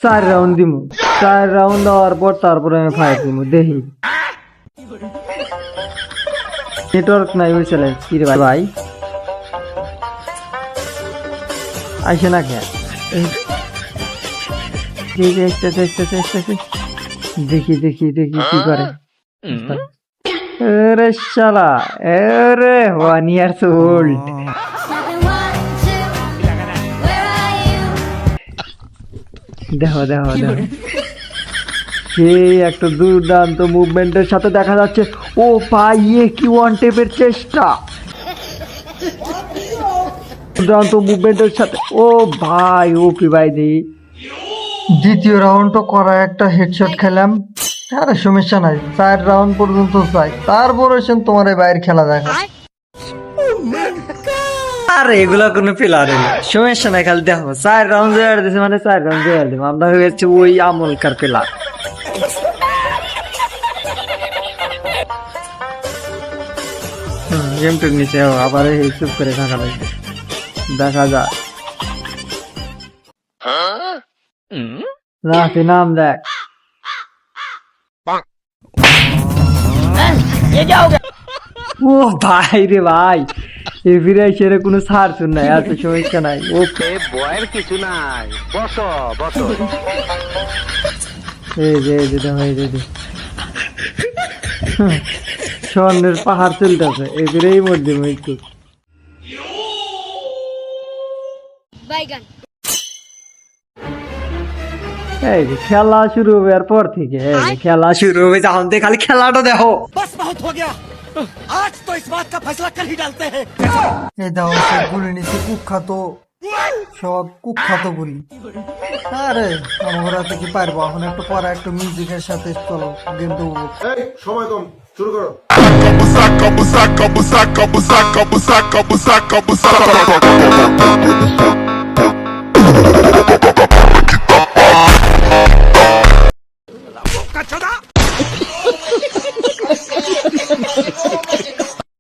4 round দিমু, 4 round দেওয়ার পর তারপরে আমি ফায়ার দিমু, দেখি নেটওয়ার্ক নাই ওই চ্যালেঞ্জ কি রে ভাই আইসে না কে দেখি দেখি দেখি কি করে আরে শালা আরে 1 years old দেখো দেখো দেখো সেই একটা দুর্দান্ত মুভমেন্টের সাথে দেখা যাচ্ছে ও ভাই কি ওয়ান টেপের চেষ্টা দুর্দান্ত মুভমেন্টের সাথে ও ভাই ওপি ভাই দি দ্বিতীয় রাউন্ডও করা একটা হেডশট খেলাম আরে সমস্যা নাই 4 রাউন্ড পর্যন্ত চাই তারপর এসেন তোমার এই বাইরের খেলা দেখা আরে এগুলা কোনো প্লেয়ার না সমস্যা নাই খালি দেখো 4 রাউন্ড জেয়ার দিছে মানে 4 রাউন্ড জেয়ার দিব আমরা হয়েছে ওই আমলকার প্লেয়ার গেম টুক নিচে আবার এই চুপ করে থাকা লাগবে দেখা যায় রাতে নাম দেখ ও ভাই রে ভাই এ ফিরে সেরে কোনো ছাড় শুন নাই এত সমস্যা নাই ওকে বয়ের কিছু নাই বসো বসো এই যে ভাই রে স্বর্ণের পাহাড় চলতেছে এই ফিরেই মধ্যে একটু এই যে খেলা শুরু হবে আর পর থেকে খেলা শুরু হবে যখন থেকে খালি খেলাটা দেখো बस बहुत हो गया आज तो इस बात का फैसला कर ही डालते हैं এই দাও সব গুলি নিচে কুখ্যাত সব কুখ্যাত গুলি আরে আমরা থেকে পারবো এখন একটু পরে একটু মিউজিকের সাথে চলো গেম দেবো এই সময় কম শুরু করো Busaka, busaka, busaka, busaka, busaka, busaka, busaka.